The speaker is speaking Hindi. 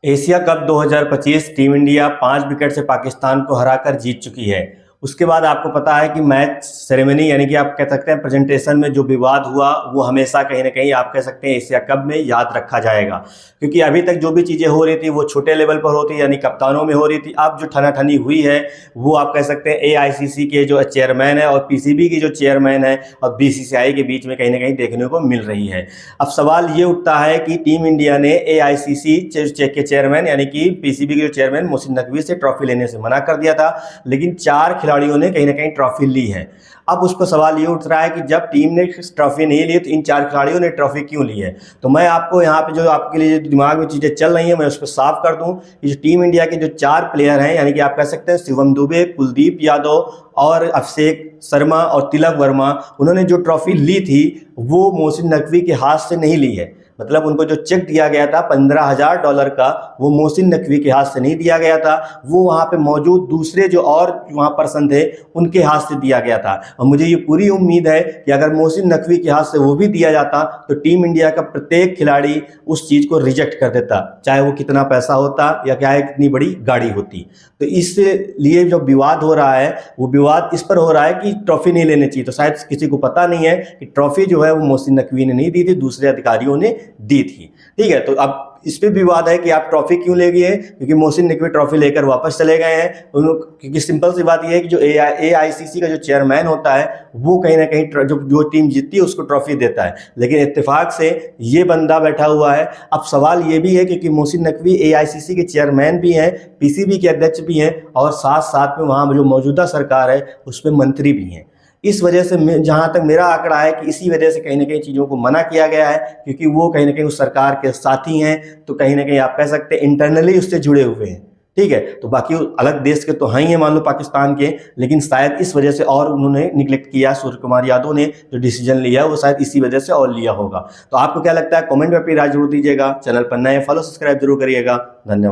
Asia cup 2025 team India 5 wicket से पाकिस्तान को हराकर जीत चुकी है। उसके बाद आपको पता है कि मैच सेरेमनी यानी कि आप कह सकते हैं प्रेजेंटेशन में जो विवाद हुआ वो हमेशा कहीं ना कहीं आप कह सकते हैं एशिया कप में याद रखा जाएगा, क्योंकि अभी तक जो भी चीज़ें हो रही थी वो छोटे लेवल पर होती यानी कप्तानों में हो रही थी। अब जो ठनाठनी हुई है वो आप कह सकते हैं एआईसीसी के जो चेयरमैन है और पीसीबी की जो चेयरमैन है और बीसीसीआई के बीच में कहीं ना कहीं देखने को मिल रही है। अब सवाल ये उठता है कि टीम इंडिया ने एआईसीसी के चेयरमैन यानी कि पीसीबी के जो चेयरमैन मोहसिन नकवी से ट्रॉफी लेने से मना कर दिया था, लेकिन 4 खिलाड़ियों ने कहीं ना कहीं ट्रॉफी ली है। अब उस पर सवाल ये उठ रहा है कि जब टीम ने ट्रॉफी नहीं ली तो इन 4 खिलाड़ियों ने ट्रॉफी क्यों ली है। तो मैं आपको यहाँ पे जो आपके लिए जो दिमाग में चीज़ें चल रही हैं मैं उस पर साफ कर दूं कि जो टीम इंडिया के जो 4 प्लेयर हैं यानी कि आप कह सकते हैं शिवम दुबे, कुलदीप यादव और अभिषेक शर्मा और तिलक वर्मा, उन्होंने जो ट्रॉफी ली थी वो मोहसिन नकवी के हाथ से नहीं ली है। मतलब उनको जो चेक दिया गया था $15,000 का, वो मोहसिन नकवी के हाथ से नहीं दिया गया था, वो वहाँ पे मौजूद दूसरे जो और वहाँ पर्सन थे उनके हाथ से दिया गया था। और मुझे ये पूरी उम्मीद है कि अगर मोहसिन नकवी के हाथ से वो भी दिया जाता तो टीम इंडिया का प्रत्येक खिलाड़ी उस चीज़ को रिजेक्ट कर देता, चाहे वो कितना पैसा होता या चाहे कितनी बड़ी गाड़ी होती। तो इसलिए जो विवाद हो रहा है वो विवाद इस पर हो रहा है कि ट्रॉफी नहीं लेनी चाहिए। तो शायद किसी को पता नहीं है कि ट्रॉफी जो है वो मोहसिन नकवी ने नहीं दी थी, दूसरे अधिकारियों ने दी थी। ठीक है, तो अब इस पे विवाद है कि आप ट्रॉफी क्यों ले गए, क्योंकि मोहसिन नकवी ट्रॉफी लेकर वापस चले गए हैं। क्योंकि सिंपल सी बात यह है कि जो एआईसीसी का जो चेयरमैन होता है वो कहीं ना कहीं जो टीम जीतती है उसको ट्रॉफी देता है, लेकिन इत्तेफाक से ये बंदा बैठा हुआ है। अब सवाल ये भी है क्योंकि मोहसिन नकवी एआईसीसी के चेयरमैन भी हैं, पीसीबी के अध्यक्ष भी हैं और साथ साथ में वहाँ जो मौजूदा सरकार है उसमें मंत्री भी हैं। इस वजह से जहाँ तक मेरा आंकड़ा है कि इसी वजह से कहीं ना कहीं चीज़ों को मना किया गया है, क्योंकि वो कहीं ना कहीं उस सरकार के साथी हैं। तो कहीं ना कहीं आप कह सकते हैं इंटरनली उससे जुड़े हुए हैं। ठीक है, तो बाकी अलग देश के तो हैं ही मान लो पाकिस्तान के, लेकिन शायद इस वजह से और उन्होंने निगलेक्ट किया, सूर्य कुमार यादव ने जो डिसीजन लिया वो शायद इसी वजह से और लिया होगा। तो आपको क्या लगता है, कमेंट में अपनी राय जरूर दीजिएगा। चैनल पर नए फॉलो सब्सक्राइब जरूर करिएगा। धन्यवाद।